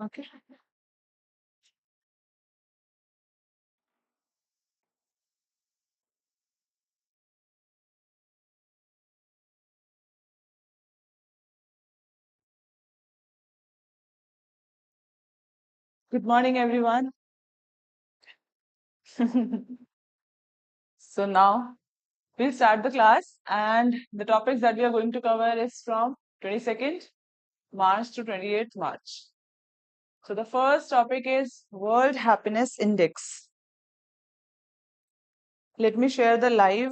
Okay. Good morning, everyone. So now we'll start the class, and the topics that we are going to cover is from 22nd March to 28th March. So the first topic is World Happiness Index. Let me share the live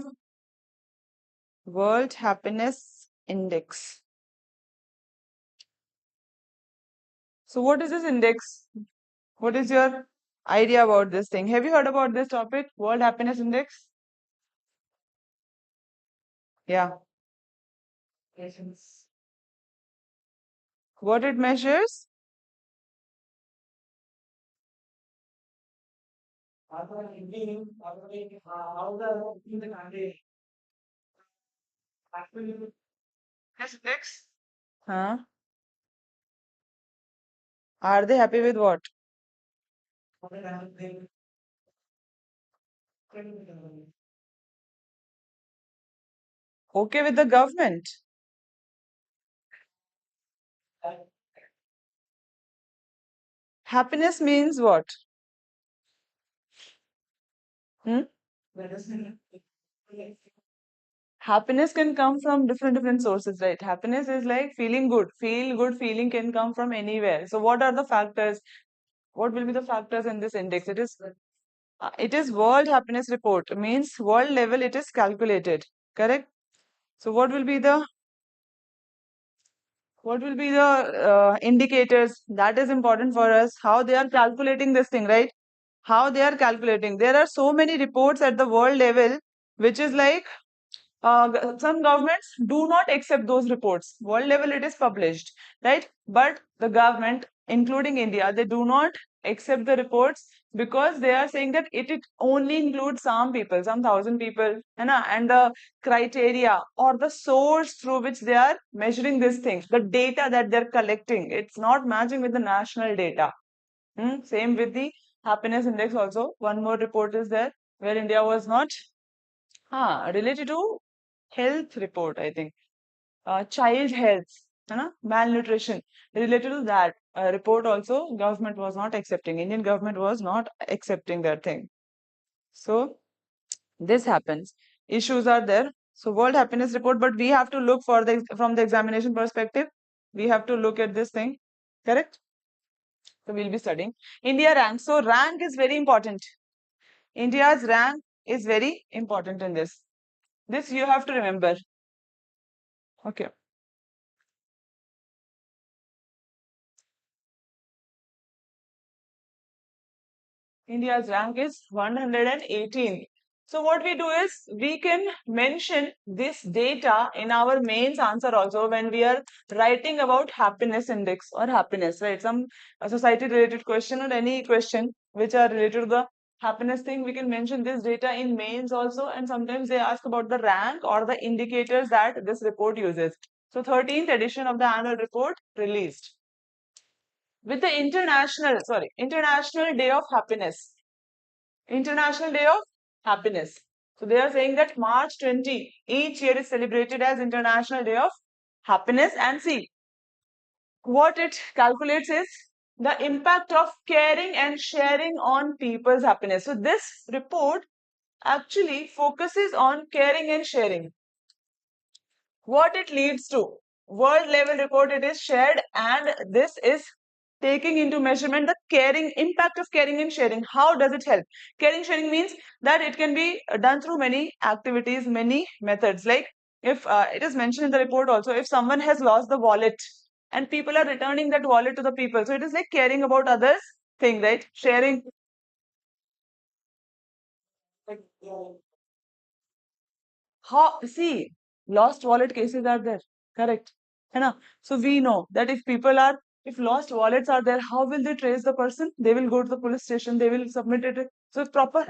World Happiness Index. So what is this index? What is your idea about this thing? Have you heard about this topic, World Happiness Index? Yeah. What it measures? Yes, index. Huh? Are they happy with what? Okay with the government. Happiness means what? Hmm? Happiness can come from different sources, right? Happiness is like feeling good. Feel good feeling can come from anywhere. So what are the factors? What will be the factors in this index? It is World Happiness Report. Means world level it is calculated. Correct? So what will be the indicators that is important for us? How they are calculating this thing, right? How they are calculating. There are so many reports at the world level, which is like some governments do not accept those reports. World level it is published, right? But the government, including India, they do not accept the reports because they are saying that it only includes some people, some thousand people, and the criteria or the source through which they are measuring this thing, the data that they're collecting, it's not matching with the national data. Same with the happiness index also. One more report is there where India was not related to health report, I think. Child health, malnutrition. Related to that report also, government was not accepting. Indian government was not accepting that thing. So this happens. Issues are there. So World Happiness Report, but we have to look for the from the examination perspective. We have to look at this thing. Correct? So we'll be studying. India rank. So rank is very important. India's rank is very important in this. This you have to remember. Okay. India's rank is 118. So what we do is we can mention this data in our mains answer also when we are writing about happiness index or happiness, right? Some society related question or any question which are related to the happiness thing, we can mention this data in mains also, and sometimes they ask about the rank or the indicators that this report uses. So 13th edition of the annual report released with the International Day of Happiness. International Day of Happiness. So they are saying that March 20 each year is celebrated as International Day of Happiness. And see, what it calculates is the impact of caring and sharing on people's happiness. So this report actually focuses on caring and sharing. What it leads to. World level report it is shared, and this is taking into measurement the caring impact of caring and sharing. How does it help? Caring sharing means that it can be done through many activities, many methods. Like if it is mentioned in the report also, if someone has lost the wallet and people are returning that wallet to the people, so it is like caring about others thing, right? Sharing. How, see, lost wallet cases are there, correct? So we know that if lost wallets are there, how will they trace the person? They will go to the police station, they will submit it. So it's proper.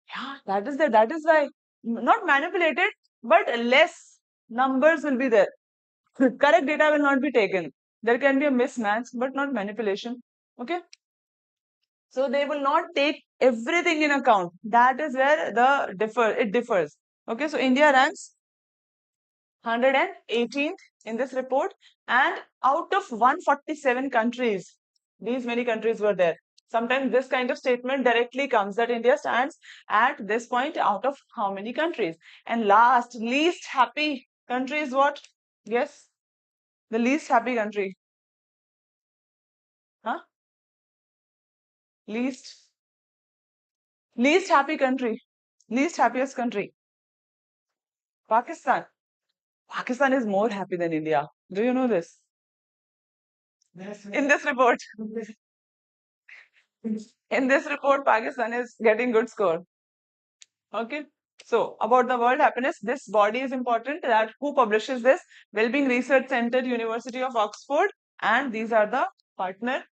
Yeah, that is there. That is why not manipulated, but less numbers will be there. Correct data will not be taken. There can be a mismatch, but not manipulation. Okay. So they will not take everything in account. That is where it differs. Okay. So India ranks 118th in this report, and out of 147 countries, these many countries were there. Sometimes this kind of statement directly comes that India stands at this point out of how many countries. And last, least happy country is what? Yes, the least happy country. Huh? Least happy country. Least happiest country. Pakistan. Pakistan is more happy than India. Do you know this? In this report. In this report, Pakistan is getting good score. Okay. So about the world happiness, this body is important. That who publishes this? Wellbeing Research Center, University of Oxford, and these are the partner,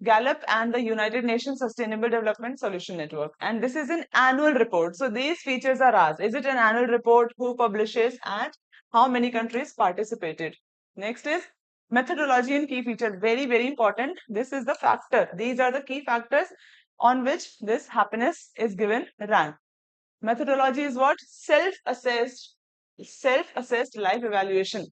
Gallup and the United Nations Sustainable Development Solution Network. And this is an annual report. So these features are asked. Is it an annual report? Who publishes and how many countries participated? Next is methodology and key features. Very, very important. This is the factor. These are the key factors on which this happiness is given rank. Methodology is what? Self-assessed life evaluation.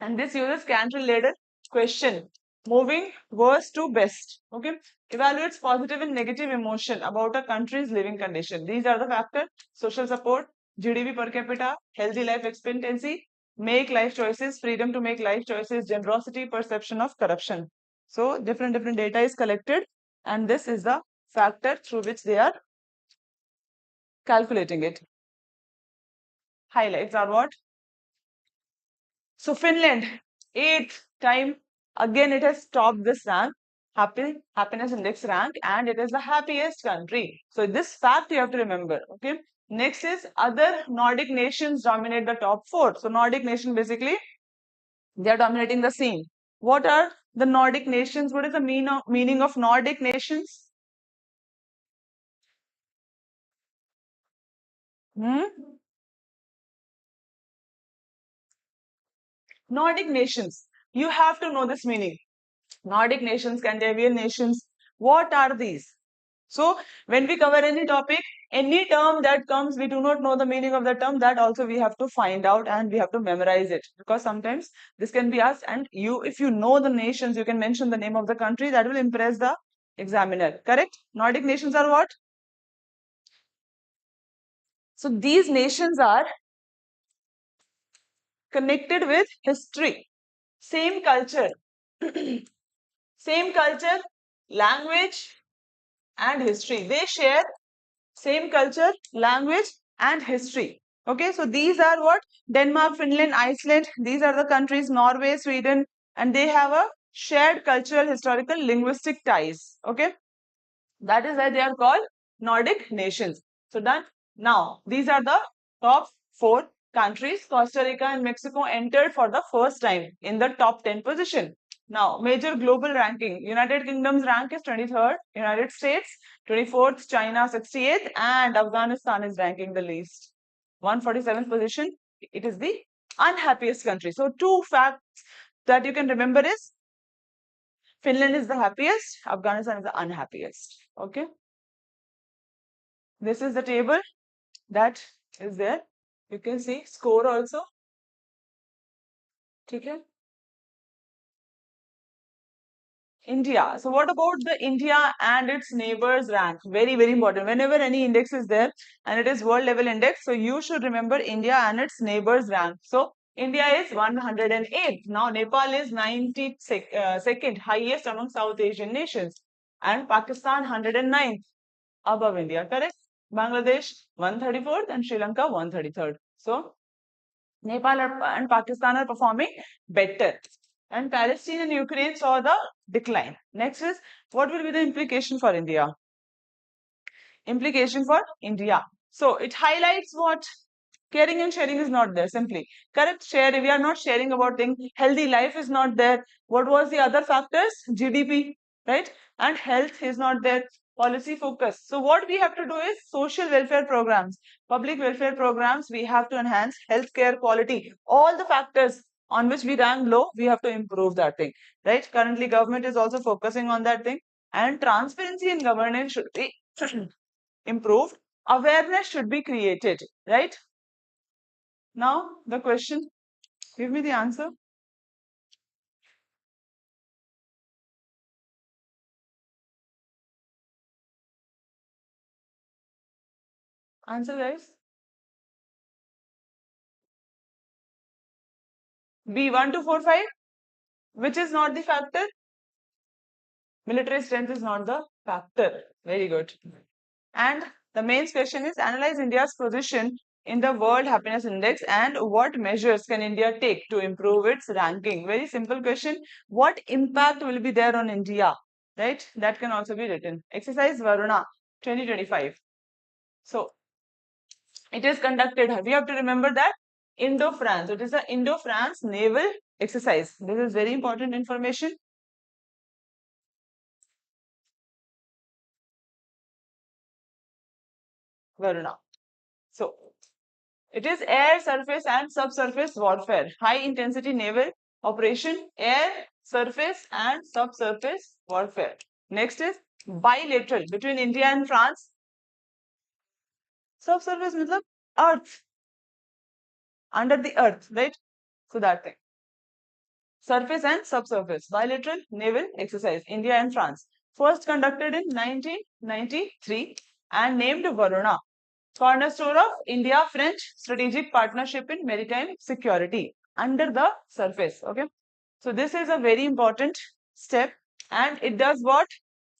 And this uses canter-related question, moving worst to best. Okay, evaluates positive and negative emotion about a country's living condition. These are the factors: social support, GDP per capita, healthy life expectancy, make life choices, freedom to make life choices, generosity, perception of corruption. So different data is collected, and this is the factor through which they are calculating it. Highlights are what? So Finland, 8th time, again it has topped this rank, happiness index rank, and it is the happiest country. So this fact you have to remember. Okay. Next is other Nordic nations dominate the top 4. So Nordic nation, basically they are dominating the scene. What are the Nordic nations? What is the meaning of Nordic nations? Nordic nations. You have to know this meaning. Nordic nations, Scandinavian nations. What are these? So when we cover any topic, any term that comes, we do not know the meaning of the term, that also we have to find out and we have to memorize it, because sometimes this can be asked, and if you know the nations, you can mention the name of the country. That will impress the examiner. Correct? Nordic nations are what? So these nations are connected with history, same culture, same culture, language, and history. They share same culture, language, and history. Okay, so these are what? Denmark, Finland, Iceland. These are the countries, Norway, Sweden, and they have a shared cultural, historical, linguistic ties. Okay, that is why they are called Nordic nations. So done. Now, these are the top 4 countries. Costa Rica and Mexico entered for the first time in the top 10 position. Now, major global ranking. United Kingdom's rank is 23rd, United States 24th, China 68th, and Afghanistan is ranking the least. 147th position. It is the unhappiest country. So, 2 facts that you can remember is Finland is the happiest, Afghanistan is the unhappiest. Okay. This is the table that is there. You can see score also. Okay. India. So what about the India and its neighbors rank? Very, very important. Whenever any index is there and it is world level index, so you should remember India and its neighbors rank. So India is 108. Now Nepal is 92nd, highest among South Asian nations. And Pakistan 109th above India, correct? Bangladesh 134th and Sri Lanka 133rd. So Nepal and Pakistan are performing better. And Palestine and Ukraine saw the decline. Next is, what will be the implication for India? Implication for India. So it highlights what? Caring and sharing is not there, simply. Correct? Share, we are not sharing about things. Healthy life is not there. What was the other factors? GDP, right? And health is not there. Policy focus. So what we have to do is social welfare programs, public welfare programs. We have to enhance healthcare quality. All the factors on which we rank low, we have to improve that thing, right? Currently, government is also focusing on that thing, and transparency in governance should be improved. Awareness should be created, right? Now, the question, give me the answer. Answer, guys. B, 1, 2, 4, 5. Which is not the factor? Military strength is not the factor. Very good. And the main question is analyze India's position in the World Happiness Index and what measures can India take to improve its ranking? Very simple question. What impact will be there on India? Right? That can also be written. Exercise Varuna 2025. So it is conducted. We have to remember that Indo-France. It is the Indo-France naval exercise. This is very important information. Varuna. So it is air, surface, and subsurface warfare. High intensity naval operation, air, surface, and subsurface warfare. Next is bilateral between India and France. Subsurface means earth, under the earth, right? So that thing. Surface and subsurface bilateral naval exercise, India and France. First conducted in 1993 and named Varuna. Cornerstone of India-French strategic partnership in maritime security under the surface. Okay. So this is a very important step, and it does what?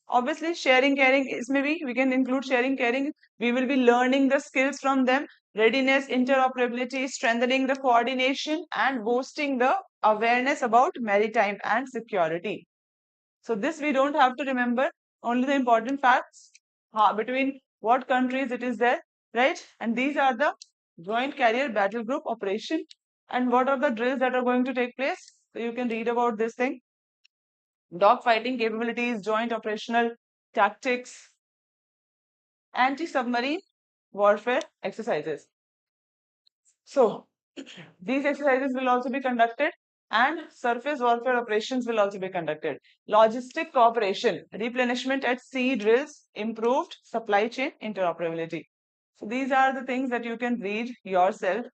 Obviously, sharing, caring is maybe we can include sharing, caring. We will be learning the skills from them. Readiness, interoperability, strengthening the coordination, and boosting the awareness about maritime and security. So this we don't have to remember, only the important facts between what countries it is there, right? And these are the joint carrier battle group operation, and what are the drills that are going to take place. So you can read about this thing. Dog fighting capabilities, joint operational tactics, anti-submarine warfare exercises. So these exercises will also be conducted, and surface warfare operations will also be conducted. Logistic cooperation, replenishment at sea drills, improved supply chain interoperability. So these are the things that you can read yourself,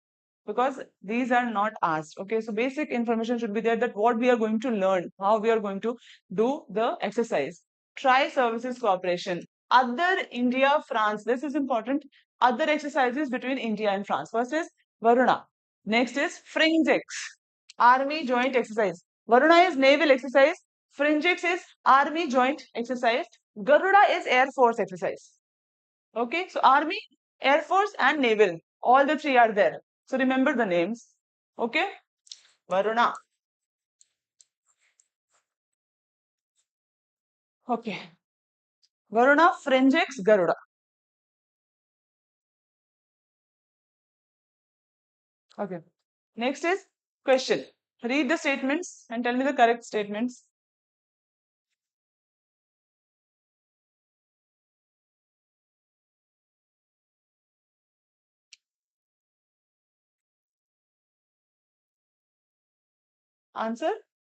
because these are not asked. Okay, so basic information should be there, that what we are going to learn, how we are going to do the exercise. Tri-services cooperation, other India, France. This is important. Other exercises between India and France. First is Varuna. Next is Fringex, Army Joint Exercise. Varuna is naval exercise. Fringex is Army Joint Exercise. Garuda is Air Force exercise. Okay, so Army, Air Force, and Naval. All the three are there. So remember the names. Okay, Varuna. Okay, Varuna, Fringex, Garuda. Okay, next is question. Read the statements and tell me the correct statements. Answer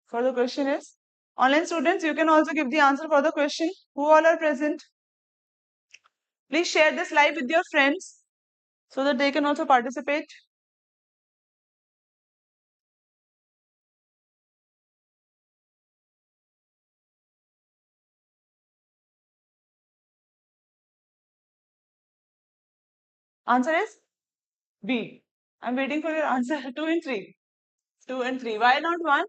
for the question is, online students, you can also give the answer for the question. Who all are present? Please share this live with your friends so that they can also participate. Answer is B. I'm waiting for your answer. 2 and 3. 2 and 3. Why not 1?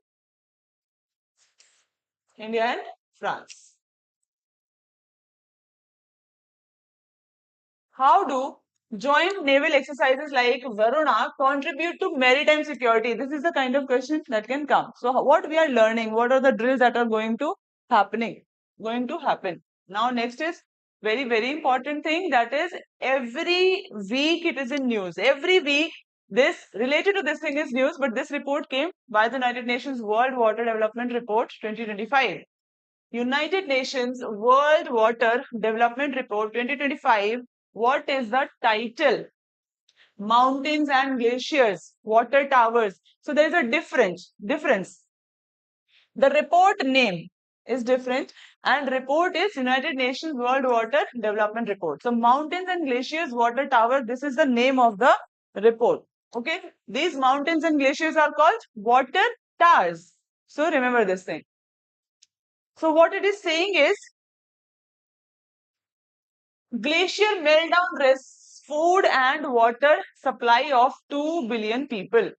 India and France. How do joint naval exercises like Varuna contribute to maritime security? This is the kind of question that can come. So what we are learning, what are the drills that are going to happen. Now next is very, very important thing, that is every week it is in news. Every week this related to this thing is news, but this report came by the United Nations World Water Development Report 2025. United Nations World Water Development Report 2025. What is the title? mountains and glaciers, water towers. So there is a difference. The report name is different, and report is United Nations World Water Development Report. So mountains and glaciers, water tower, this is the name of the report. Okay, these mountains and glaciers are called water towers. So remember this thing. So what it is saying is glacier meltdown risks food and water supply of 2 billion people.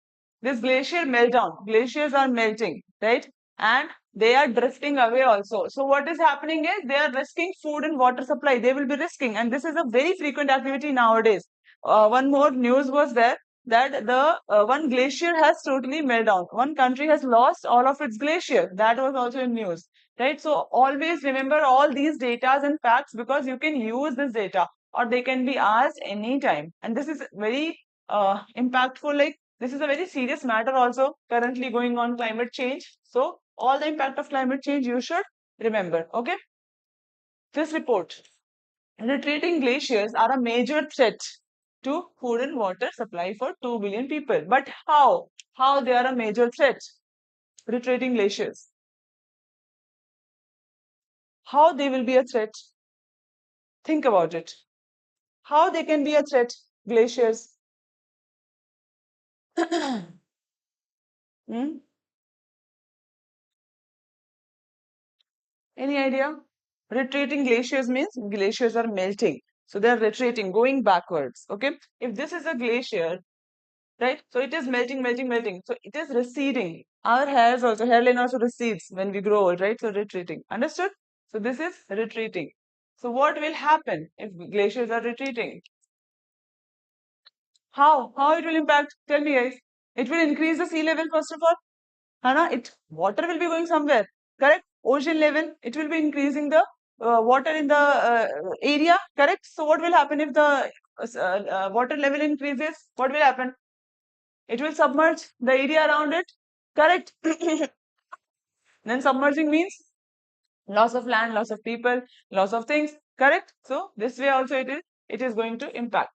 This glacier meltdown, glaciers are melting, right? And they are drifting away also. So what is happening is they are risking food and water supply. They will be risking, and this is a very frequent activity nowadays. One more news was there that the one glacier has totally melted down. One country has lost all of its glacier. That was also in news, right? So always remember all these datas and facts, because you can use this data or they can be asked anytime. And this is very impactful. Like this is a very serious matter also currently going on, climate change. So all the impact of climate change you should remember. Okay. This report. Retreating glaciers are a major threat to food and water supply for 2 billion people. But how? How they are a major threat? Retreating glaciers. How they will be a threat? Think about it. How they can be a threat? Glaciers. Hmm? Any idea? Retreating glaciers means glaciers are melting. So they are retreating, going backwards. Okay. If this is a glacier, right? So it is melting, melting, melting. So it is receding. Our hairs also, hairline also recedes when we grow old, right? So retreating. Understood? So this is retreating. So what will happen if glaciers are retreating? How? How it will impact? Tell me, guys. It will increase the sea level first of all. Hana, water will be going somewhere. Correct? Ocean level, it will be increasing the water in the area. Correct? So what will happen if the water level increases? What will happen? It will submerge the area around it. Correct? Then submerging means loss of land, loss of people, loss of things. Correct? So this way also it is going to impact.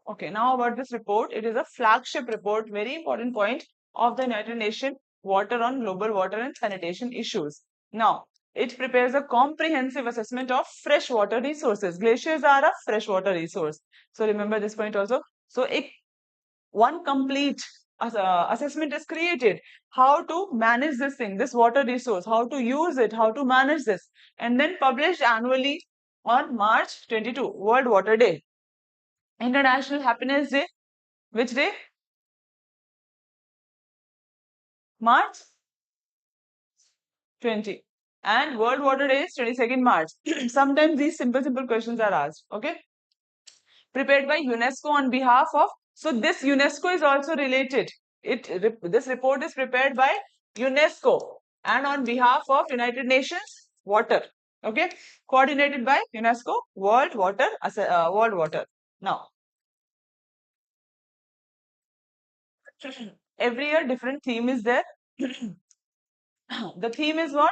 Okay, now about this report. It is a flagship report, very important point of the United Nations Water on Global Water and Sanitation Issues. Now, it prepares a comprehensive assessment of freshwater resources. Glaciers are a freshwater resource. So remember this point also. So one complete assessment is created, how to manage this thing, this water resource, how to use it, how to manage this, and then published annually on March 22, World Water Day. International Happiness Day, which day? March 20. And World Water Day is 22nd March. Sometimes these simple questions are asked. Okay. Prepared by UNESCO on behalf of. So this UNESCO is also related. This report is prepared by UNESCO and on behalf of United Nations Water. Okay. Coordinated by UNESCO World Water. World Water. Now, every year different theme is there. The theme is what?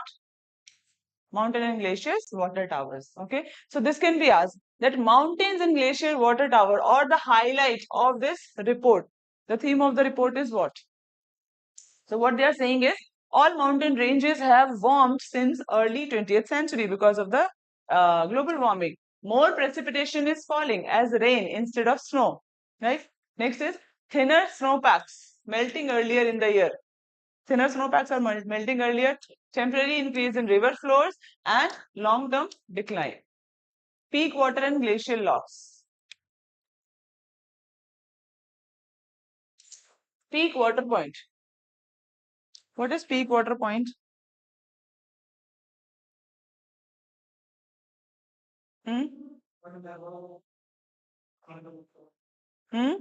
Mountain and glaciers, water towers. Okay, so this can be asked that mountains and glacier water tower, or the highlight of this report. The theme of the report is what? So what they are saying is all mountain ranges have warmed since early 20th century because of the global warming. More precipitation is falling as rain instead of snow. Right. Next is thinner snowpacks melting earlier in the year. Thinner snowpacks are melting earlier, temporary increase in river flows, and long-term decline. Peak water and glacial loss. Peak water point. What is peak water point? Hmm? Hmm?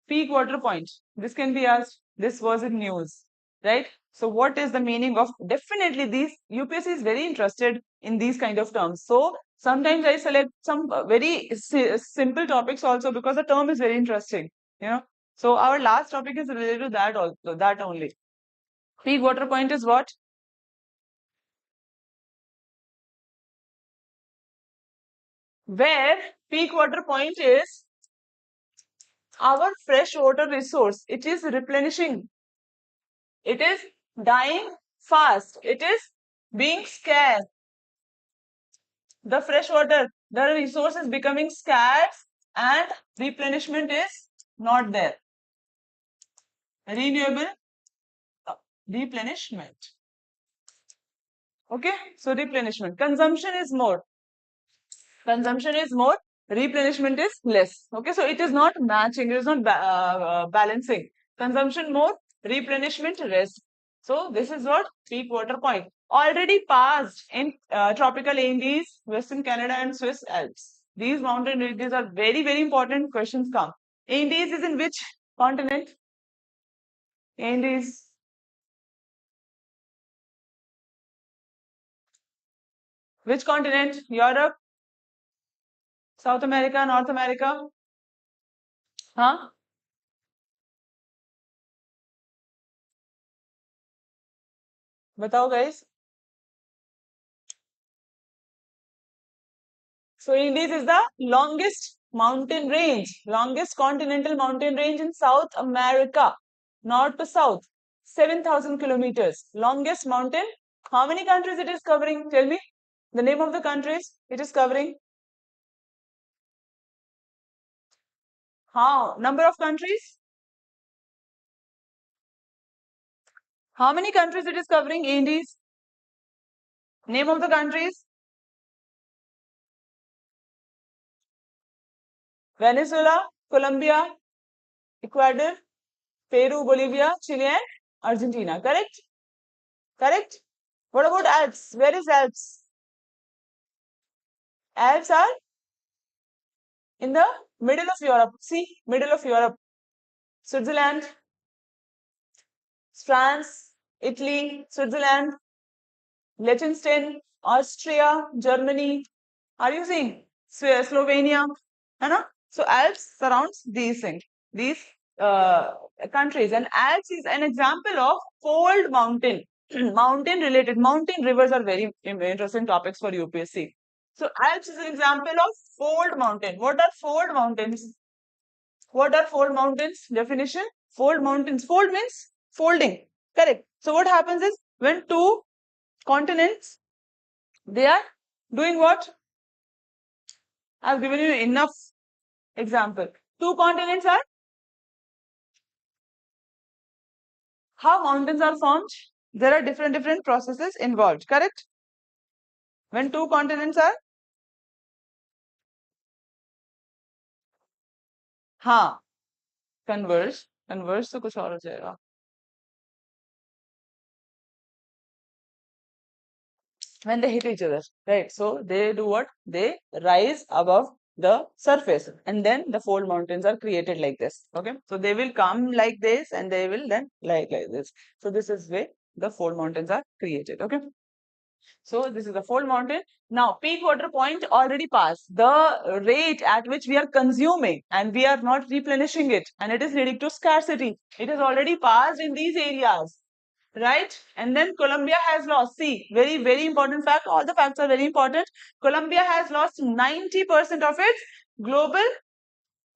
Peak water point. This can be asked. This was in news, right? So what is the meaning of, definitely these UPSC is very interested in these kind of terms. So sometimes I select some very simple topics also because the term is very interesting, you know. So our last topic is related to that also, that only. Peak water point is what? Where Peak water point is our fresh water resource. It is replenishing. It is dying fast. It is being scarce. The fresh water, the resource is becoming scarce and replenishment is not there. Renewable replenishment. Okay, so replenishment. Consumption is more. Consumption is more, replenishment is less. Okay, so it is not matching, it is not balancing. Consumption more, replenishment less. So this is what peak water point. Already passed in tropical Andes, Western Canada and Swiss Alps. These mountain ranges are very, very important. Questions come. Andes is in which continent? Andes. Which continent? Europe? South America? North America? Huh? Batao guys. So Andes is the longest mountain range, longest continental mountain range in South America, north to south, 7,000 kilometers. Longest mountain. How many countries it is covering? Tell me the name of the countries it is covering. How? Number of countries? How many countries it is covering? Andes. Name of the countries? Venezuela, Colombia, Ecuador, Peru, Bolivia, Chile, and Argentina. Correct? Correct? What about Alps? Where is Alps? Alps are in the middle of Europe. See, middle of Europe. Switzerland, France, Italy, Switzerland, Liechtenstein, Austria, Germany. Are you seeing? Slovenia. So Alps surrounds these things, these countries. And Alps is an example of fold mountain. Mountain related, mountain rivers are very interesting topics for UPSC. So Alps is an example of fold mountain. What are fold mountains? What are fold mountains? Definition: fold mountains. Fold means folding. Correct. So what happens is when two continents, they are doing what? I've given you enough example. Two continents are, how mountains are formed? There are different processes involved. Correct. When two continents are, हाँ, converse तो कुछ और हो जाएगा. When they hit each other, right? So they do what? They rise above the surface, and then the fold mountains are created like this. Okay, so they will come like this, and they will then like this. So this is where the fold mountains are created. Okay, so this is the fold mountain. Now peak water point already passed. The rate at which we are consuming and we are not replenishing it, and it is leading to scarcity. It is already passed in these areas. Right? And then Colombia has lost. See, very, very important fact. All the facts are very important. Colombia has lost 90% of its global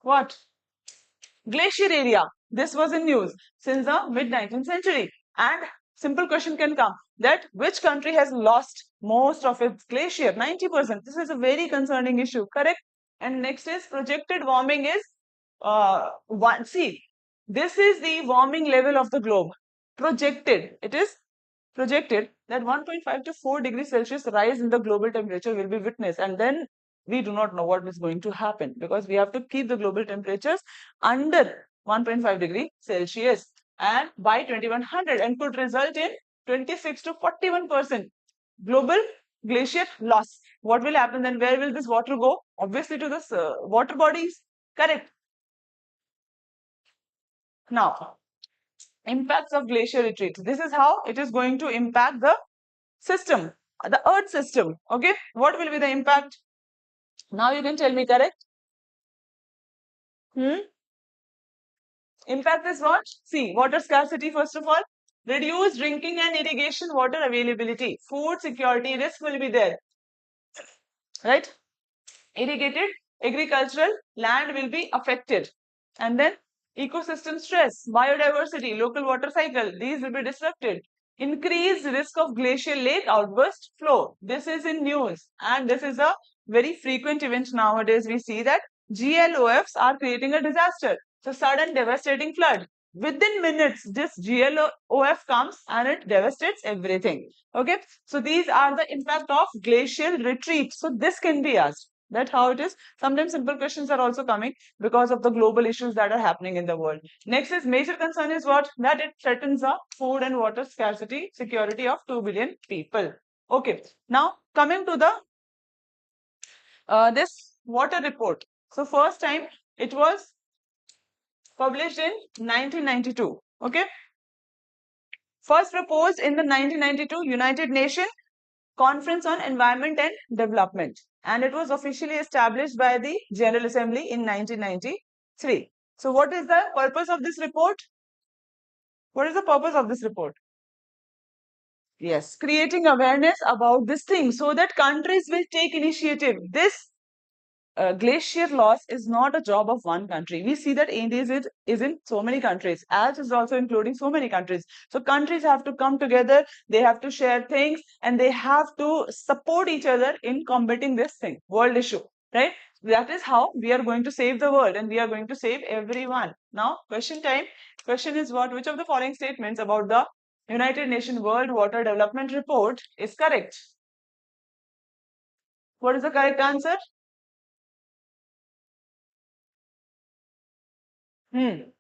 what? Glacier area. This was in news since the mid-19th century. And simple question can come that which country has lost most of its glacier? 90%. This is a very concerning issue. Correct? And next is projected warming is one. See, this is the warming level of the globe. Projected. It is projected that 1.5 to 4 degrees Celsius rise in the global temperature will be witnessed, and then we do not know what is going to happen because we have to keep the global temperatures under 1.5 degree Celsius and by 2100, and could result in 26 to 41% global glacier loss. What will happen then? Where will this water go? Obviously to the water bodies. Correct. Now, impacts of glacier retreat. This is how it is going to impact the system, the earth system. Okay, what will be the impact? Now you can tell me. Correct. Impact is what? See, water scarcity first of all, reduced drinking and irrigation water availability, food security risk will be there, right? Irrigated agricultural land will be affected. And then ecosystem stress, biodiversity, local water cycle, these will be disrupted. Increased risk of glacial lake outburst flow. This is in news, and this is a very frequent event nowadays. We see that GLOFs are creating a disaster. So sudden devastating flood. Within minutes, this GLOF comes and it devastates everything. Okay, so these are the impact of glacial retreat. So this can be asked. That's how it is. Sometimes simple questions are also coming because of the global issues that are happening in the world. Next is major concern is what? That it threatens the food and water scarcity, security of 2 billion people. Okay, now coming to the this water report. So first time it was published in 1992. Okay, first proposed in the 1992 United Nations Conference on Environment and Development, and it was officially established by the General Assembly in 1993. So what is the purpose of this report? What is the purpose of this report? Yes, creating awareness about this thing so that countries will take initiative. This glacier loss is not a job of one country. We see that India is in so many countries, as is also including so many countries. So countries have to come together, they have to share things, and they have to support each other in combating this thing, world issue, right? That is how we are going to save the world, and we are going to save everyone. Now, question time. Question is what? Which of the following statements about the United Nations World Water Development Report is correct? What is the correct answer? Hmm.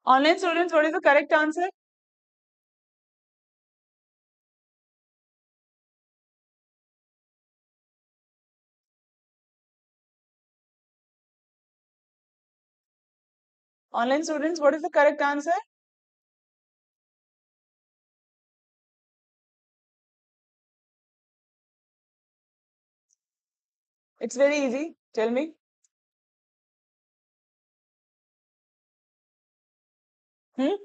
Online students, what is the correct answer? Online students, what is the correct answer? It's very easy. Tell me. Hmm?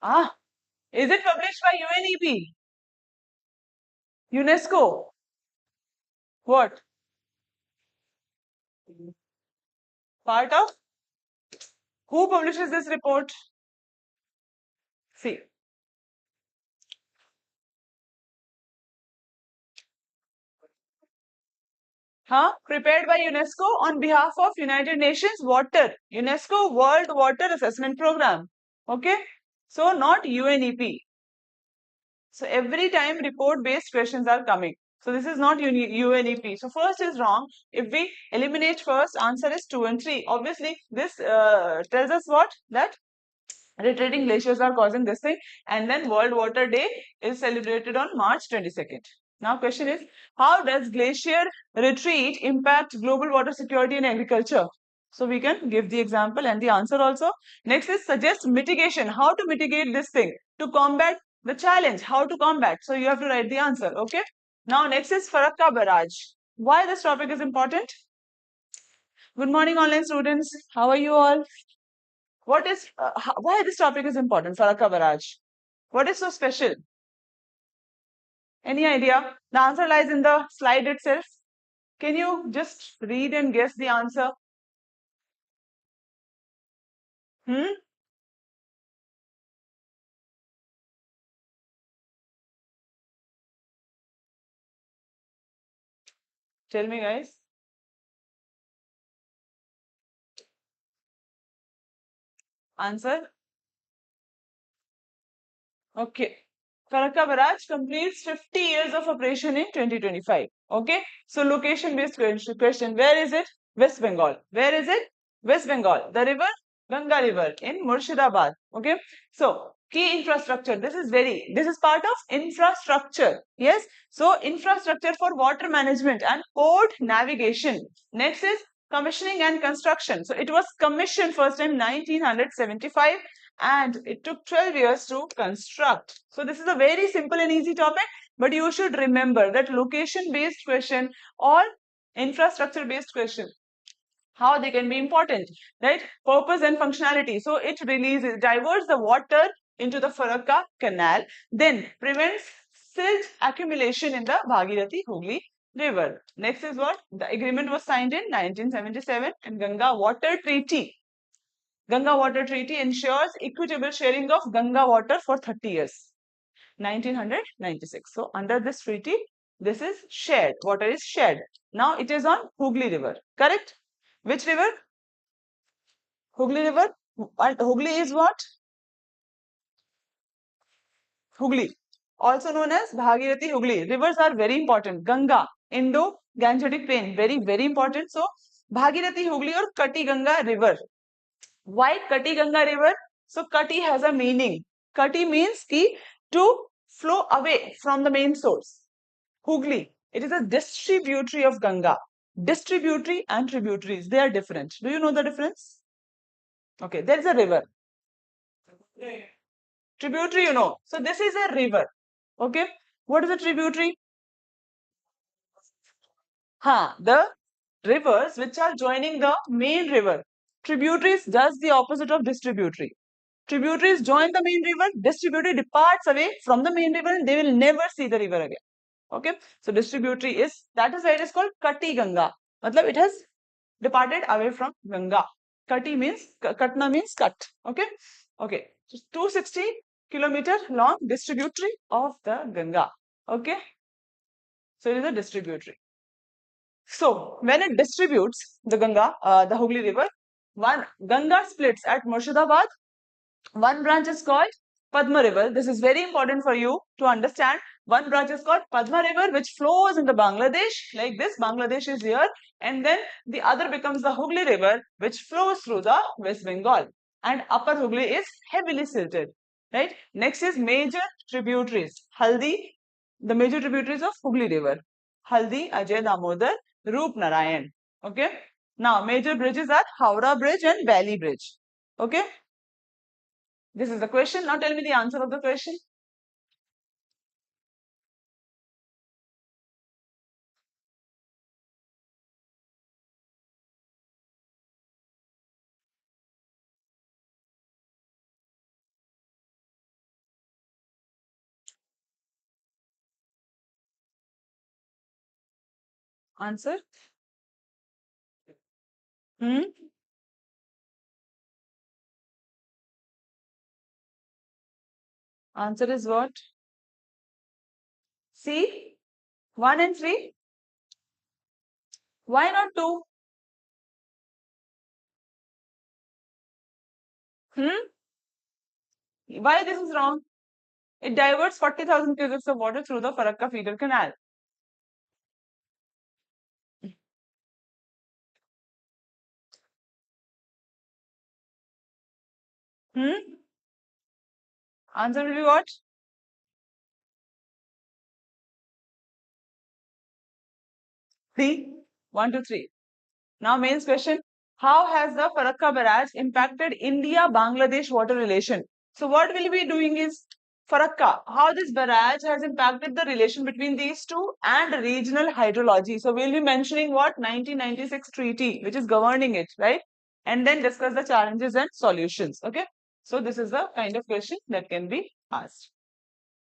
Ah, is it published by UNEP? UNESCO? What? Part of? Who publishes this report? See. Huh? Prepared by UNESCO on behalf of United Nations Water. UNESCO World Water Assessment Program. Okay? So not UNEP. So every time report based questions are coming. So this is not UNEP. So first is wrong. If we eliminate first, answer is 2 and 3. Obviously, this tells us what? That retreating glaciers are causing this thing. And then World Water Day is celebrated on March 22nd. Now question is, how does glacier retreat impact global water security and agriculture? So we can give the example and the answer also. Next is suggest mitigation. How to mitigate this thing? To combat the challenge. How to combat? So you have to write the answer. Okay. Now next is Farakka Barrage. Why this topic is important? Good morning online students. How are you all? What is why this topic is important, Farakka Barrage? What is so special? Any idea? The answer lies in the slide itself. Can you just read and guess the answer? Hmm? Tell me, guys. Answer? Okay. Farakka Barrage completes 50 years of operation in 2025. Okay. So location based question. Where is it? West Bengal. Where is it? West Bengal. The river? Ganga River in Murshidabad. Okay. So key infrastructure. This is part of infrastructure. Yes. So infrastructure for water management and port navigation. Next is commissioning and construction. So it was commissioned first time 1975 and it took 12 years to construct. So this is a very simple and easy topic, but you should remember that location based question or infrastructure based question how they can be important, right? Purpose and functionality. So it diverts the water into the Farakka canal, then prevents silt accumulation in the Bhagirathi Hooghly river. Next is what? The agreement was signed in 1977 and Ganga Water Treaty. Ganga Water Treaty ensures equitable sharing of Ganga water for 30 years. 1996. So under this treaty, this is shared. Water is shared. Now it is on Hooghly River. Correct? Which river? Hooghly River. And Hooghly is what? Hooghly. Also known as Bhagirathi Hooghly. Rivers are very important. Ganga, Indo-Gangetic Plain. Very, very important. So Bhagirathi Hooghly or Kati Ganga River. Why Kati Ganga River? So Kati has a meaning. Kati means ki to flow away from the main source. Hooghly, it is a distributary of Ganga. Distributary and tributaries, they are different. Do you know the difference? Okay, there is a river. Tributary, you know. So this is a river. Okay, what is a tributary? The rivers which are joining the main river. Tributaries does the opposite of distributary. Tributaries join the main river, distributary departs away from the main river and they will never see the river again. Okay, so distributary is, that is why it is called Kati Ganga. Matlab it has departed away from Ganga. Kati means, Katna means cut. Okay, okay. So 260 kilometer long distributary of the Ganga. Okay, so it is a distributary. So when it distributes the Ganga, the Hooghly River, one Ganga splits at Murshidabad. One branch is called Padma River. This is very important for you to understand. One branch is called Padma River, which flows into Bangladesh, like this. Bangladesh is here. And then the other becomes the Hooghly River, which flows through the West Bengal. And Upper Hooghly is heavily silted, right? Next is major tributaries. Haldi, the major tributaries of Hooghly River. Haldi, Ajay Damodar, Roop Narayan. Okay. Now, major bridges are Howrah Bridge and Valley Bridge. Okay. This is the question. Now tell me the answer of the question. Answer? Hmm? Answer is what? C? 1 and 3? Why not 2? Why this is wrong? It diverts 40,000 cubics of water through the Farakka feeder canal. Answer will be what? 3. 1 to 3. Now main question. How has the Farakka barrage impacted India-Bangladesh water relation? So what we'll be doing is Farakka, how this barrage has impacted the relation between these two and regional hydrology. So we'll be mentioning what 1996 treaty, which is governing it, right? And then discuss the challenges and solutions. Okay. So this is the kind of question that can be asked.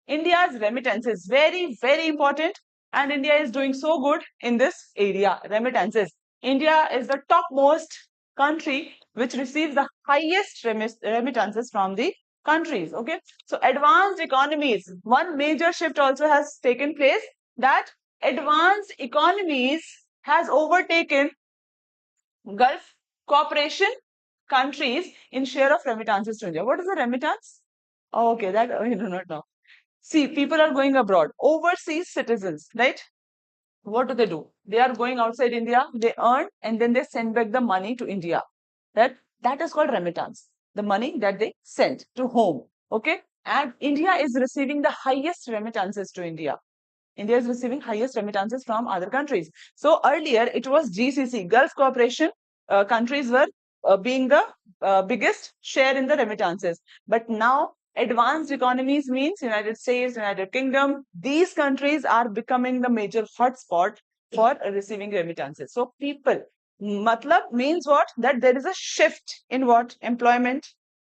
India's remittances, very, very important. And India is doing so good in this area, remittances. India is the topmost country which receives the highest remittances from the countries. Okay, so advanced economies, one major shift also has taken place, that advanced economies has overtaken Gulf cooperation countries in share of remittances to India. What is the remittance? Oh, okay, that we do not know. See, people are going abroad, overseas citizens, right? What do? They are going outside India, they earn and then they send back the money to India. That is called remittance. The money that they send to home. Okay. And India is receiving the highest remittances to India. India is receiving highest remittances from other countries. So earlier it was GCC, Gulf Cooperation countries were being the biggest share in the remittances. But now advanced economies means United States, United Kingdom, these countries are becoming the major hotspot for receiving remittances. So people, Matlab means what? That there is a shift in what? Employment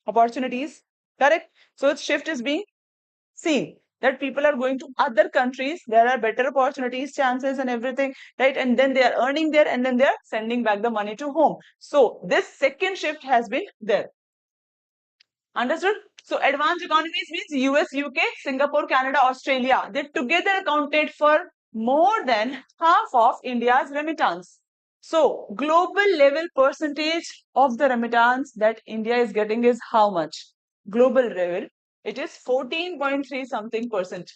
opportunities. Correct? So its shift is being seen, that people are going to other countries, there are better opportunities, chances and everything, right? And then they are earning there and then they are sending back the money to home. So this second shift has been there. Understood? So advanced economies means US, UK, Singapore, Canada, Australia. They together accounted for more than half of India's remittance. So global level percentage of the remittance that India is getting is how much? Global level, it is 14.3 something percent.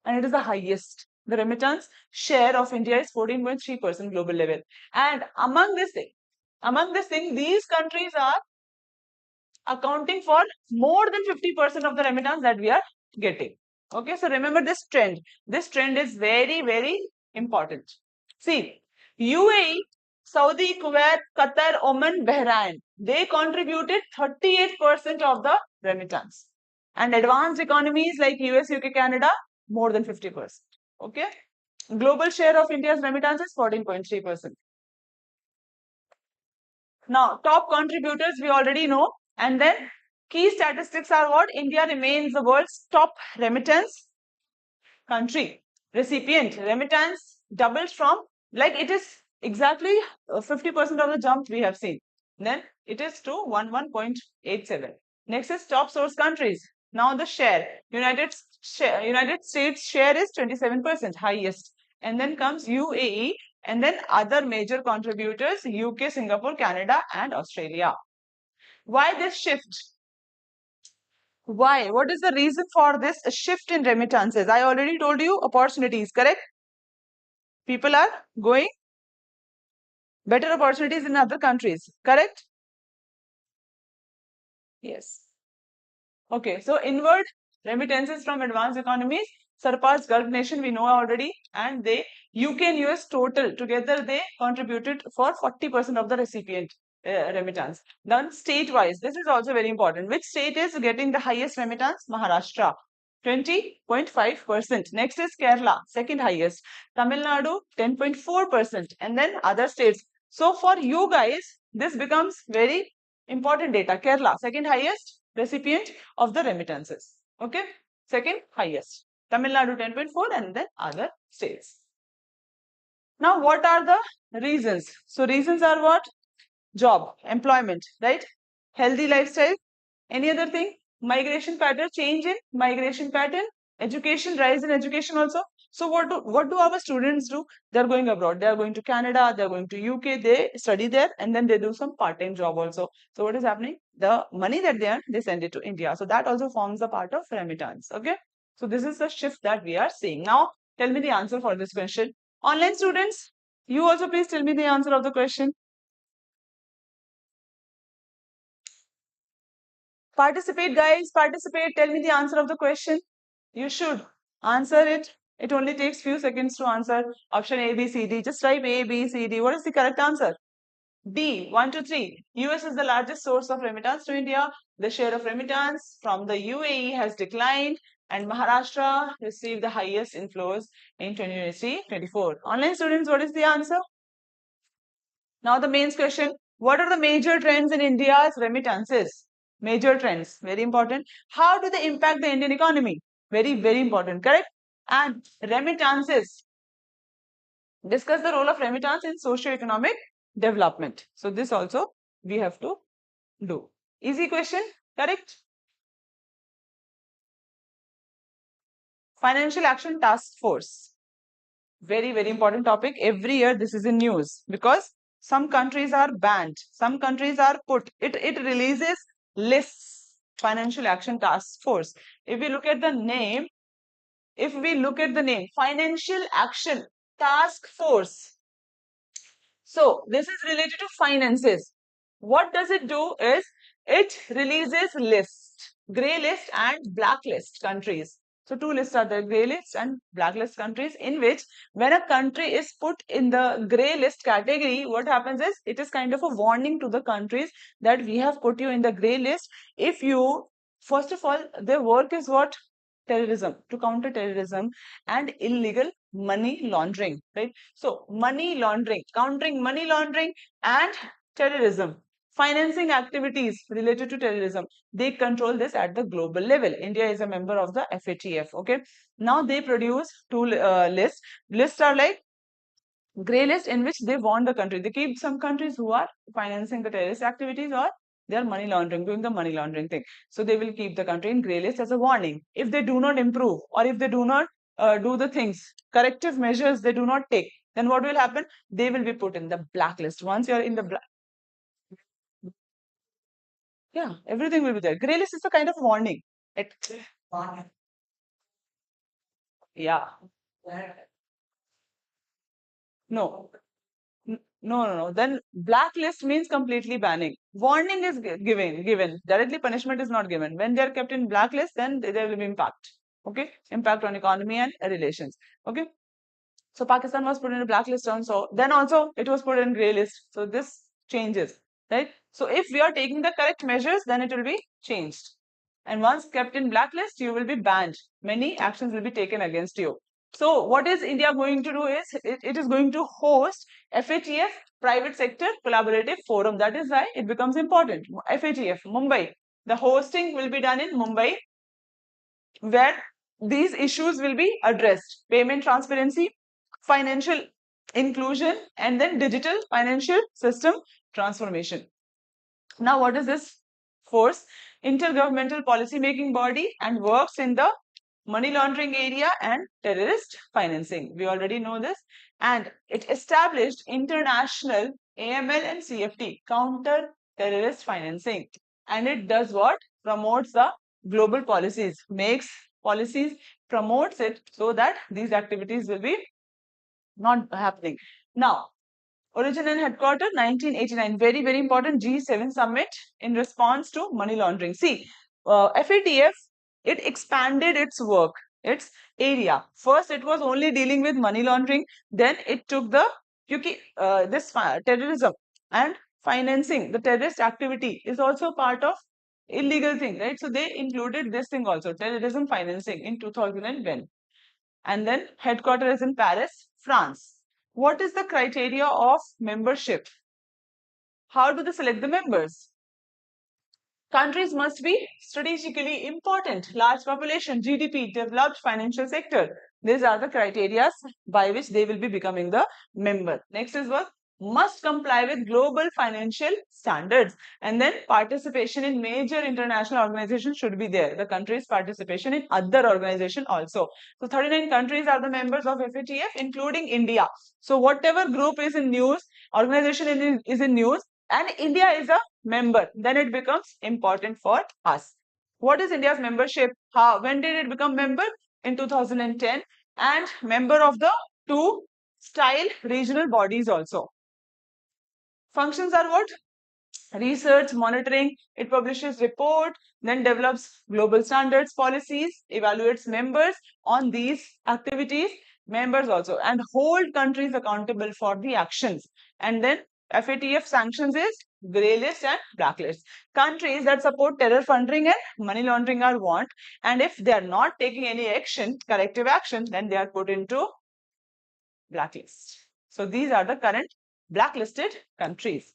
And it is the highest. The remittance share of India is 14.3% global level. And among this thing, these countries are accounting for more than 50% of the remittance that we are getting. Okay, so remember this trend. This trend is very, very important. See, UAE, Saudi, Kuwait, Qatar, Oman, Bahrain, they contributed 38% of the remittance. And advanced economies like US, UK, Canada, more than 50%. Okay, global share of India's remittance is 14.3%. Now, top contributors we already know. And then key statistics are what? India remains the world's top remittance country. Recipient remittance doubles from, like it is exactly 50% of the jump we have seen. Then it is to 11.87. Next is top source countries. Now the share. United States share is 27%, highest. And then comes UAE, and then other major contributors, UK, Singapore, Canada, and Australia. Why this shift? Why? What is the reason for this shift in remittances? I already told you opportunities, correct? People are going better opportunities in other countries, correct? Yes. Okay, so inward remittances from advanced economies surpassed Gulf nation, we know already, and they, UK and US total together, they contributed for 40% of the recipient remittance. Then state-wise, this is also very important. Which state is getting the highest remittance? Maharashtra, 20.5%. Next is Kerala, second highest. Tamil Nadu, 10.4%. And then other states. So for you guys, this becomes very important data. Kerala, second highest recipient of the remittances. Okay, second highest. Tamil Nadu 10.4 and then other states. Now, what are the reasons? So, reasons are what? Job, employment, right? Healthy lifestyle. Any other thing? Migration pattern, change in migration pattern, education, rise in education also. So what do our students do? They're going abroad. They're going to Canada. They're going to UK. They study there and then they do some part-time job also. So what is happening? The money that they earn, they send it to India. So that also forms a part of remittance. Okay. So this is the shift that we are seeing. Now, tell me the answer for this question. Online students, you also please tell me the answer of the question. Participate, guys. Participate. Tell me the answer of the question. You should answer it. It only takes few seconds to answer. Option A, B, C, D. Just type A, B, C, D. What is the correct answer? D, 1 to 3. US is the largest source of remittance to India. The share of remittance from the UAE has declined and Maharashtra received the highest inflows in 2023-24. Online students, what is the answer? Now the main question, what are the major trends in India's remittances? Major trends, very important. How do they impact the Indian economy? Very, very important, correct? And remittances. Discuss the role of remittance in socio-economic development. So this also we have to do. Easy question, correct? Financial Action Task Force. Very, very important topic. Every year this is in news because some countries are banned. Some countries are put. It releases lists. Financial Action Task Force. If we look at the name, Financial Action Task Force. So this is related to finances. What does it do is it releases lists, grey list and blacklist countries. So two lists are there, grey list and blacklist countries, in which when a country is put in the grey list category, what happens is it is kind of a warning to the countries that we have put you in the grey list. If you, first of all, their work is what? terrorism, to counter terrorism and illegal money laundering, right? So money laundering, countering money laundering and terrorism, financing activities related to terrorism, they control this at the global level. India is a member of the FATF. Okay, now they produce two lists are like grey list, in which they want the country, they keep some countries who are financing the terrorist activities or they are money laundering, doing the money laundering thing. So they will keep the country in grey list as a warning. If they do not improve or if they do not do the things, corrective measures they do not take, then what will happen? They will be put in the blacklist. Once you are in the yeah, everything will be there. Grey list is a kind of warning. It, yeah. No. No. Then blacklist means completely banning. Warning is given. Directly punishment is not given. When they are kept in blacklist, then there will be impact. Okay, impact on economy and relations. Okay, so Pakistan was put in a blacklist also. Then also it was put in grey list. So this changes, right? So if we are taking the correct measures, then it will be changed. And once kept in blacklist, you will be banned. Many actions will be taken against you. So what is India going to do is, it is going to host FATF private sector collaborative forum. That is why it becomes important. FATF, Mumbai. The hosting will be done in Mumbai, where these issues will be addressed. Payment transparency, financial inclusion, and then digital financial system transformation. Now, what is this force? Intergovernmental policy making body and works in the money laundering area and terrorist financing. We already know this. And it established international AML and CFT, counter terrorist financing. And it does what? Promotes the global policies, makes policies, promotes it so that these activities will be not happening. Now, origin and headquarter 1989, very important, G7 summit in response to money laundering. See, FATF, it expanded its work, its area. First it was only dealing with money laundering, then it took the this terrorism and financing the terrorist activity is also part of illegal thing, right? So they included this thing also, terrorism financing, in 2010. And then headquarters is in Paris, France. What is the criteria of membership? How do they select the members? Countries must be strategically important, large population, GDP, developed financial sector. These are the criteria by which they will be becoming the member. Next is what? Must comply with global financial standards. And then participation in major international organizations should be there. The country's participation in other organizations also. So 39 countries are the members of FATF, including India. So whatever group is in news, organization is in news, and India is a member, then it becomes important for us. What is India's membership? When did it become member? In 2010, and member of the two style regional bodies also. Functions are what? Research, monitoring, it publishes report, then develops global standards, policies, evaluates members on these activities, members also, and hold countries accountable for the actions. And then FATF sanctions is grey list and blacklist. Countries that support terror funding and money laundering are warned, and if they are not taking any action, corrective action, then they are put into blacklist. So these are the current blacklisted countries.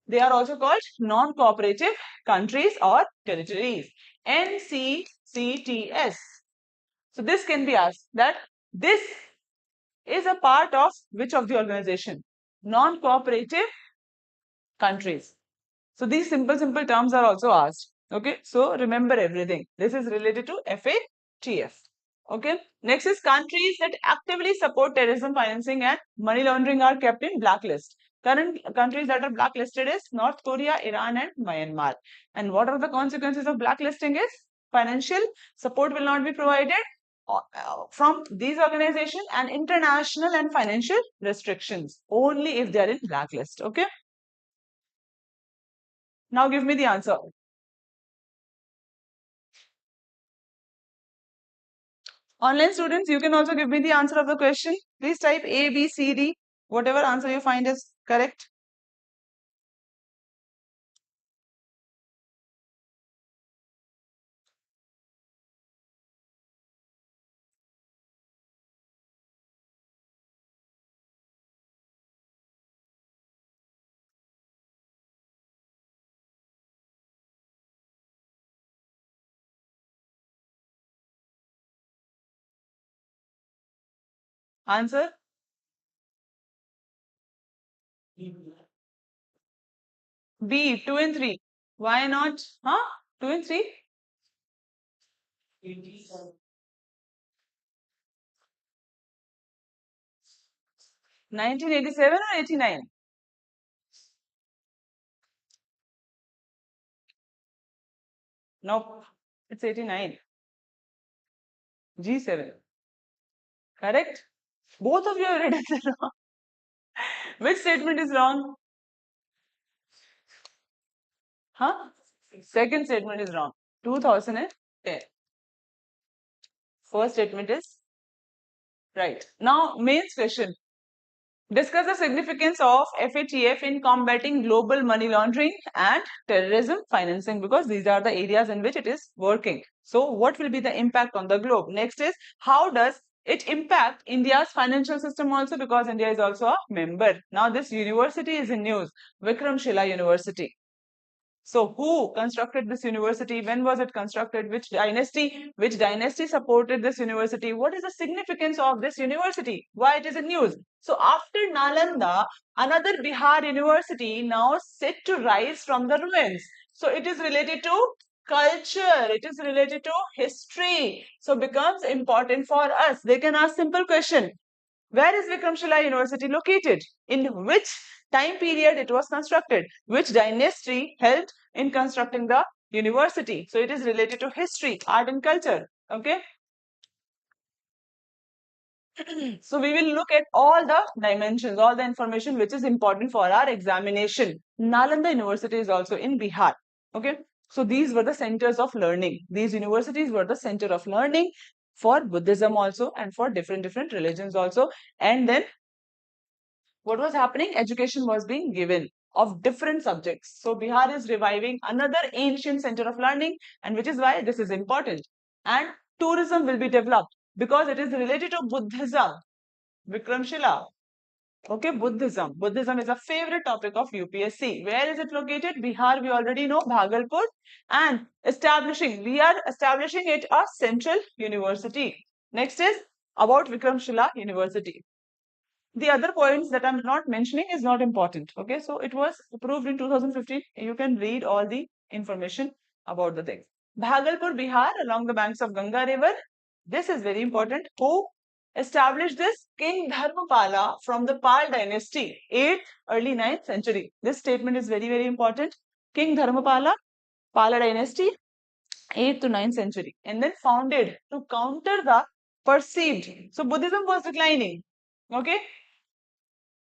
They are also called non-cooperative countries or territories, NCCTS. So this can be asked that this is a part of which of the organization? Non-cooperative countries. So these simple terms are also asked. Okay, so remember everything. This is related to FATF. Okay, next is countries that actively support terrorism financing and money laundering are kept in blacklist. Current countries that are blacklisted is North Korea, Iran, and Myanmar. And what are the consequences of blacklisting is financial support will not be provided from these organizations, and international and financial restrictions only if they are in blacklist. Okay. Now give me the answer. Online students, you can also give me the answer of the question. Please type A, B, C, D, whatever answer you find is correct. Answer? B, 2 and 3. Why not? Huh? 2 and 3? 1987 or 89? Nope. It's 89. G7. Correct? Both of you have written it wrong. Which statement is wrong? Huh? Second statement is wrong. 2010. First statement is right. Now, main question. Discuss the significance of FATF in combating global money laundering and terrorism financing, because these are the areas in which it is working. So, what will be the impact on the globe? Next is, how does it impact India's financial system also, because India is also a member. Now, this university is in news, Vikramshila University. So who constructed this university? When was it constructed? Which dynasty? Which dynasty supported this university? What is the significance of this university? Why it is in news? So after Nalanda, another Bihar university now set to rise from the ruins. So it is related to culture. It is related to history. So becomes important for us. They can ask simple question. Where is Vikramshila University located? In which time period it was constructed? Which dynasty helped in constructing the university? So it is related to history, art and culture. Okay. So we will look at all the dimensions, all the information which is important for our examination. Nalanda University is also in Bihar. Okay. So these were the centers of learning. These universities were the center of learning for Buddhism also and for different religions also. And then what was happening? Education was being given of different subjects. So Bihar is reviving another ancient center of learning, and which is why this is important. And tourism will be developed because it is related to Buddhism. Vikramshila. Okay, Buddhism. Buddhism is a favorite topic of UPSC. Where is it located? Bihar, we already know, Bhagalpur. And we are establishing it a central university. Next is about Vikramshila University. The other points that I'm not mentioning is not important. Okay, so it was approved in 2015. You can read all the information about the things. Bhagalpur, Bihar, along the banks of Ganga River. This is very important. Who established this? King Dharmapala from the Pal dynasty, 8th, early 9th century. This statement is very important. King Dharmapala, Pala dynasty, 8th to 9th century, and then founded to counter the perceived. So Buddhism was declining. Okay,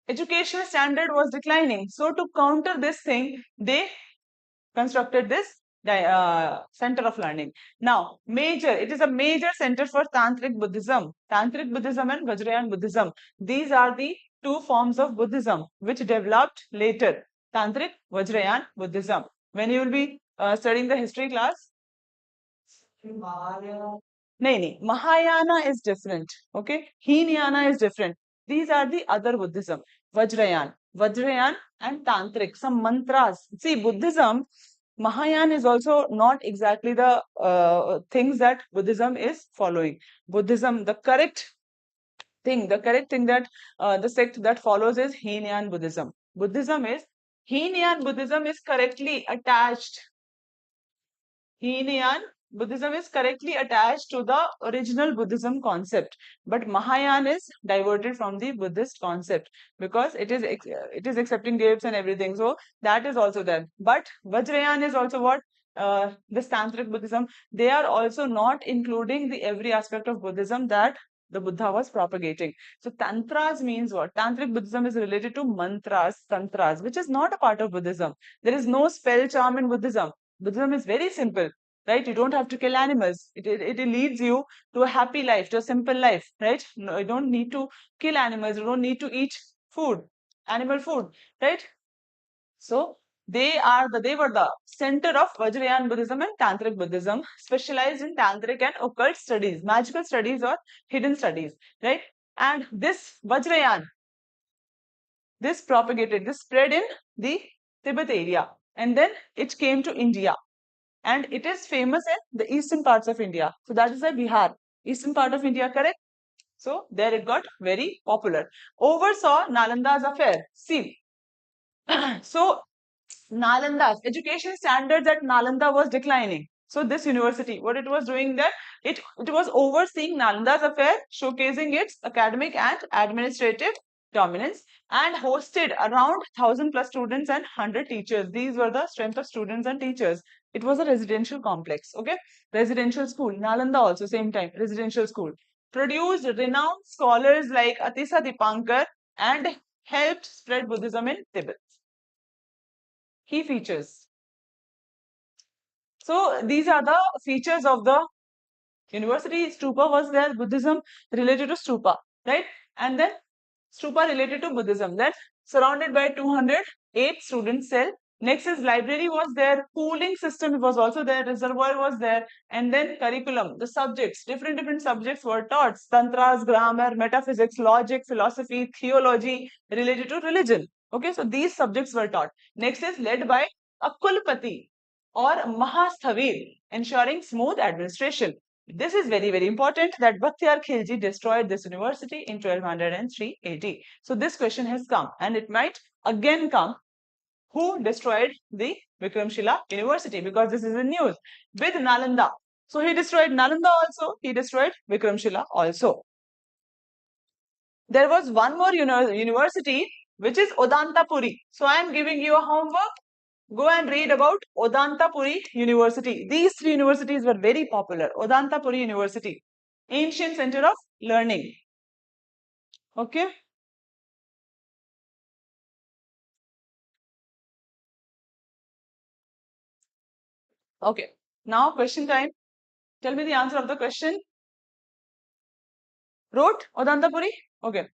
educational standard was declining. So to counter this thing, they constructed this center of learning. Now, it is a major center for Tantric Buddhism. Tantric Buddhism and Vajrayana Buddhism. These are the two forms of Buddhism which developed later. Tantric, Vajrayana Buddhism. When you will be studying the history class, nahi, Mahayana is different. Okay, Hinayana is different. These are the other Buddhism. Vajrayana and Tantric. Some mantras. See, Buddhism, Mahayana is also not exactly the things that Buddhism is following. Buddhism, the correct thing that the sect that follows is Hinayana Buddhism. Hinayana Buddhism is correctly attached. Hinayana Buddhism is correctly attached to the original Buddhism concept, but Mahayana is diverted from the Buddhist concept because it is accepting gifts and everything. So that is also there. But Vajrayana is also what this Tantric Buddhism. They are also not including the every aspect of Buddhism that the Buddha was propagating. So tantras means what? Tantric Buddhism is related to tantras, which is not a part of Buddhism. There is no spell charm in Buddhism. Buddhism is very simple, right? You don't have to kill animals. It leads you to a happy life, to a simple life, right? No, you don't need to kill animals. You don't need to eat animal food, right? So they were the center of Vajrayana Buddhism and Tantric Buddhism, specialized in Tantric and occult studies, magical studies or hidden studies, right? And this Vajrayana, this spread in the Tibet area, and then it came to India. And it is famous in the eastern parts of India. So that is why Bihar, eastern part of India, correct? So there it got very popular. Oversaw Nalanda's affair. See, so Nalanda's education standards at Nalanda was declining. So this university, what it was doing that, it was overseeing Nalanda's affair, showcasing its academic and administrative dominance, and hosted around 1,000 plus students and 100 teachers. These were the strength of students and teachers. It was a residential complex, okay? Residential school. Nalanda also, same time, residential school. Produced renowned scholars like Atisa Dipankar and helped spread Buddhism in Tibet. Key features. So these are the features of the university. Stupa was there, Buddhism related to stupa, right? And then stupa related to Buddhism. Then surrounded by 208 student cell. Next is library was there, cooling system was also there, reservoir was there, and then curriculum, the subjects, different subjects were taught, tantras, grammar, metaphysics, logic, philosophy, theology related to religion. Okay, so these subjects were taught. Next is led by a Kulpati or Mahasthavir, ensuring smooth administration. This is very important that Bhaktiar Khilji destroyed this university in 1203 AD. So this question has come and it might again come. Who destroyed the Vikramshila University? Because this is in news. With Nalanda. So he destroyed Nalanda also. He destroyed Vikramshila also. There was one more university which is Odantapuri. So I am giving you a homework. Go and read about Odantapuri University. These three universities were very popular. Odantapuri University, ancient center of learning. Okay. Okay. Now question time. Tell me the answer of the question. Wrote Odantapuri? Okay.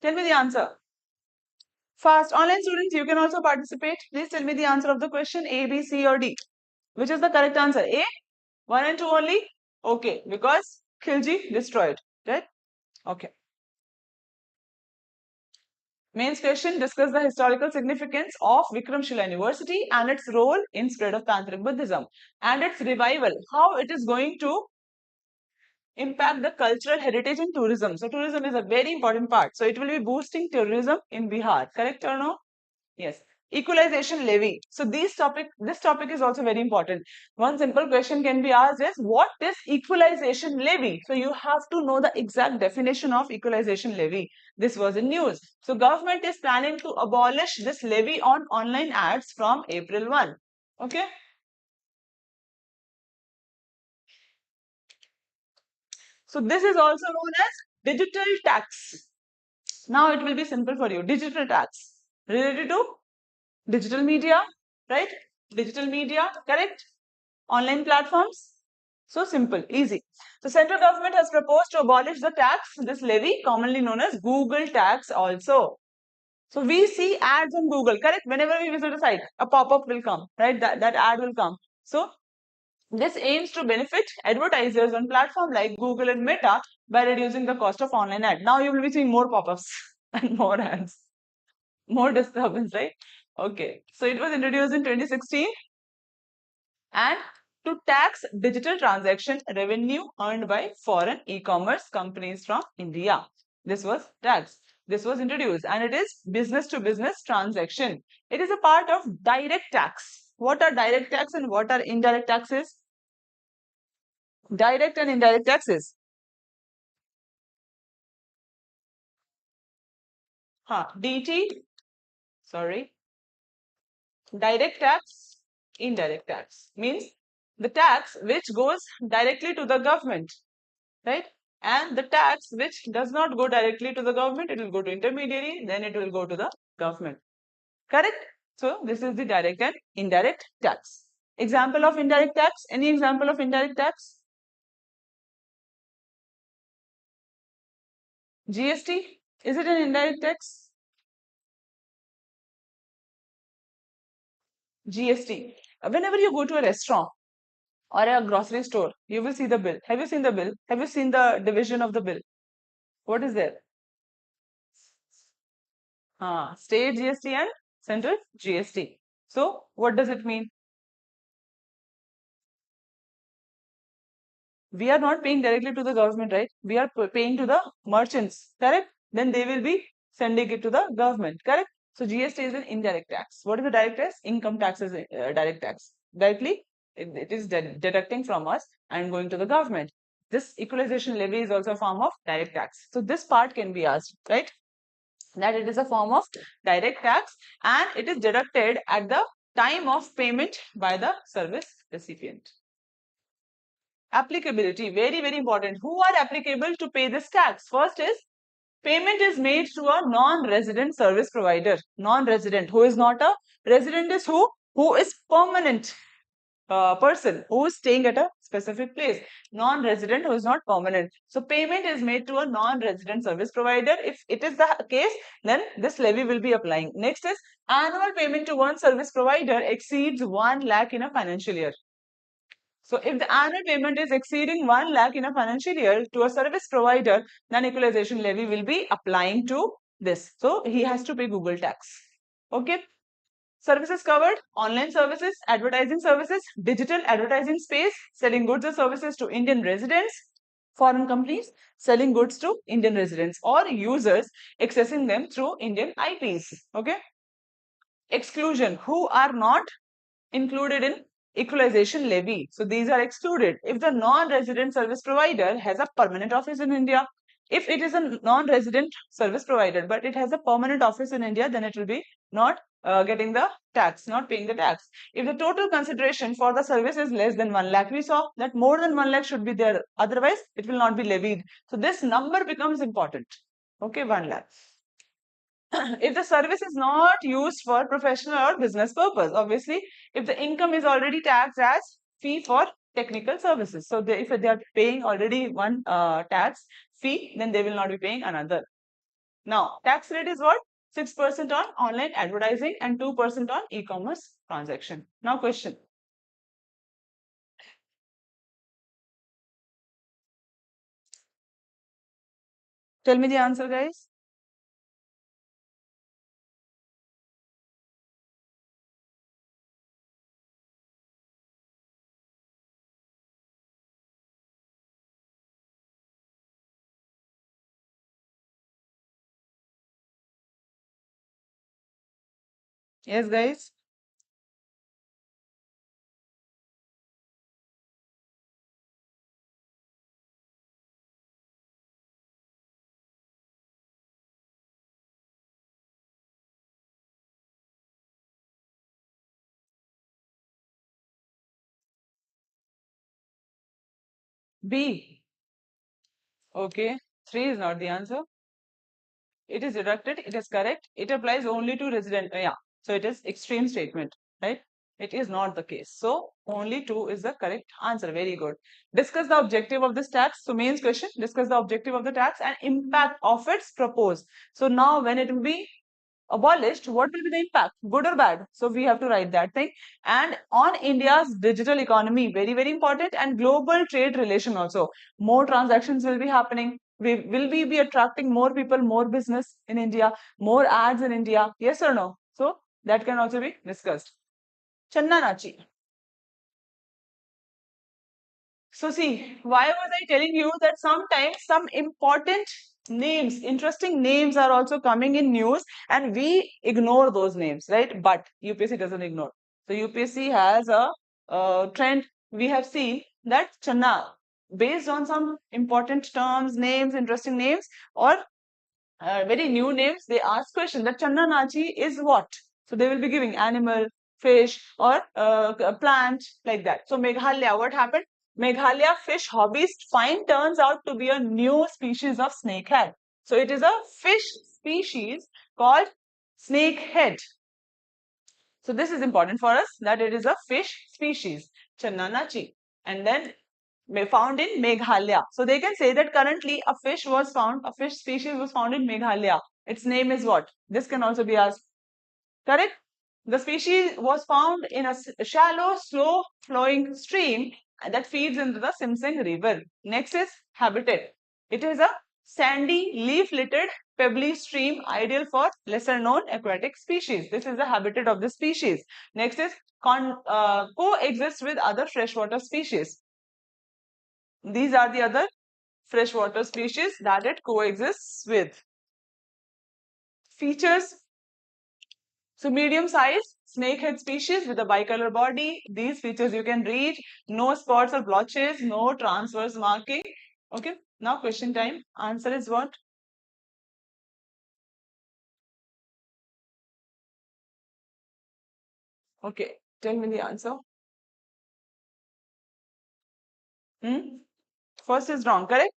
Tell me the answer. Fast. Online students, you can also participate. Please tell me the answer of the question. A, B, C or D. Which is the correct answer? A? 1 and 2 only? Okay. Because Khilji destroyed. Right? Okay. Mains question, discuss the historical significance of Vikramshila University and its role in spread of Tantric Buddhism and its revival, how it is going to impact the cultural heritage and tourism. So tourism is a very important part. So it will be boosting tourism in Bihar. Correct or no? Yes. Equalization levy. So this topic is also very important. One simple question can be asked is, what is equalization levy? So you have to know the exact definition of equalization levy. This was in news. So government is planning to abolish this levy on online ads from April 1. Okay. So this is also known as digital tax. Now it will be simple for you. Digital tax related to digital media, right? Digital media, correct? Online platforms. So simple, easy. So central government has proposed to abolish the tax, this levy, commonly known as Google tax also. So we see ads on Google, correct? Whenever we visit a site, a pop-up will come, right? That ad will come. So this aims to benefit advertisers on platforms like Google and Meta by reducing the cost of online ad. Now you will be seeing more pop-ups and more ads, more disturbance, right? Okay. So it was introduced in 2016 and to tax digital transaction revenue earned by foreign e-commerce companies from India. This was tax. This was introduced and it is business to business transaction. It is a part of direct tax. What are direct tax and what are indirect taxes? Direct and indirect taxes. DT, sorry. Direct tax, indirect tax means the tax which goes directly to the government, right? And the tax which does not go directly to the government, it will go to intermediary, then it will go to the government. Correct? So this is the direct and indirect tax. Example of indirect tax? Any example of indirect tax? GST? Is it an indirect tax? GST. Whenever you go to a restaurant or a grocery store, you will see the bill. Have you seen the bill? Have you seen the division of the bill? What is there? State GST and central GST. So what does it mean? we are not paying directly to the government, right? We are paying to the merchants, correct? Then they will be sending it to the government, correct? So GST is an indirect tax. What is the direct tax? Income tax is direct tax. Directly, it is deducting from us and going to the government. This equalization levy is also a form of direct tax. So this part can be asked, right? That it is a form of direct tax and it is deducted at the time of payment by the service recipient. Applicability, very, very important. Who are applicable to pay this tax? First is payment is made to a non-resident service provider. Non-resident, who is not a resident, is who? Who is permanent person who is staying at a specific place. Non-resident who is not permanent. So payment is made to a non-resident service provider. If it is the case, then this levy will be applying. Next is annual payment to one service provider exceeds 1 lakh in a financial year. So if the annual payment is exceeding 1 lakh in a financial year to a service provider, then equalization levy will be applying to this. So he has to pay Google tax. Okay. Services covered, online services, advertising services, digital advertising space, selling goods or services to Indian residents, foreign companies selling goods to Indian residents or users accessing them through Indian IPs. Okay. Exclusion, who are not included in equalization levy. So these are excluded. If the non-resident service provider has a permanent office in India, if it is a non-resident service provider, but it has a permanent office in India, then it will be not getting the tax, not paying the tax. If the total consideration for the service is less than 1 lakh, we saw that more than 1 lakh should be there. Otherwise, it will not be levied. So this number becomes important. Okay, 1 lakh. If the service is not used for professional or business purpose, obviously, if the income is already taxed as fee for technical services. So if they are paying already one tax fee, then they will not be paying another. Now, tax rate is what? 6% on online advertising and 2% on e-commerce transaction. Now, question. Tell me the answer, guys. Yes, guys. B. Okay. 3 is not the answer. It is deducted, it is correct, it applies only to resident. Yeah, so it is extreme statement, right? It is not the case. So only 2 is the correct answer. Very good. Discuss the objective of this tax. So main question, discuss the objective of the tax and impact of its proposed. So now when it will be abolished, what will be the impact, good or bad? So we have to write that thing. And on India's digital economy, very, very important, and global trade relation also. More transactions will be happening. Will we be attracting more people, more business in India, more ads in India? Yes or no? So that can also be discussed. Channa Nachi. So see, why was I telling you that sometimes some important names, interesting names are also coming in news and we ignore those names, right? But UPSC doesn't ignore. So UPSC has a trend. We have seen that Channa, based on some important terms, names, interesting names, or very new names, they ask question that Channa Nachi is what? So they will be giving animal, fish, or plant like that. So Meghalaya, what happened? Meghalaya fish hobbyist find turns out to be a new species of snakehead. So it is a fish species called snakehead. So this is important for us that it is a fish species, Channa Nachi. And then found in Meghalaya. So they can say that currently a fish was found, a fish species was found in Meghalaya. Its name is what? This can also be asked. Correct? The species was found in a shallow, slow flowing stream that feeds into the Simsing River. Next is habitat. It is a sandy, leaf-littered, pebbly stream ideal for lesser known aquatic species. This is the habitat of the species. Next is coexist with other freshwater species. These are the other freshwater species that it coexists with. Features. So medium size snakehead species with a bicolor body. These features you can read. No spots or blotches, no transverse marking. Okay, now question time. Answer is what? Okay, tell me the answer. First is wrong, correct?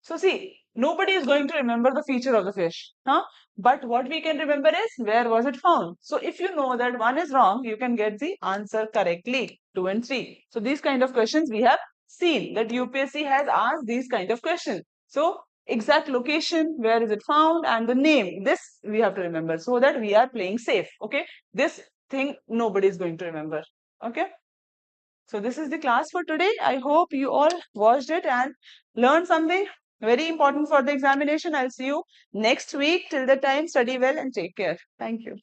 So see, nobody is going to remember the feature of the fish, huh? But what we can remember is where was it found. So if you know that one is wrong, you can get the answer correctly, 2 and 3. So these kind of questions we have seen that UPSC has asked these kind of questions. So exact location, where is it found, and the name, this we have to remember so that we are playing safe, okay? This thing nobody is going to remember, okay? So this is the class for today. I hope you all watched it and learned something very important for the examination. I'll see you next week. Till the time, study well and take care. Thank you.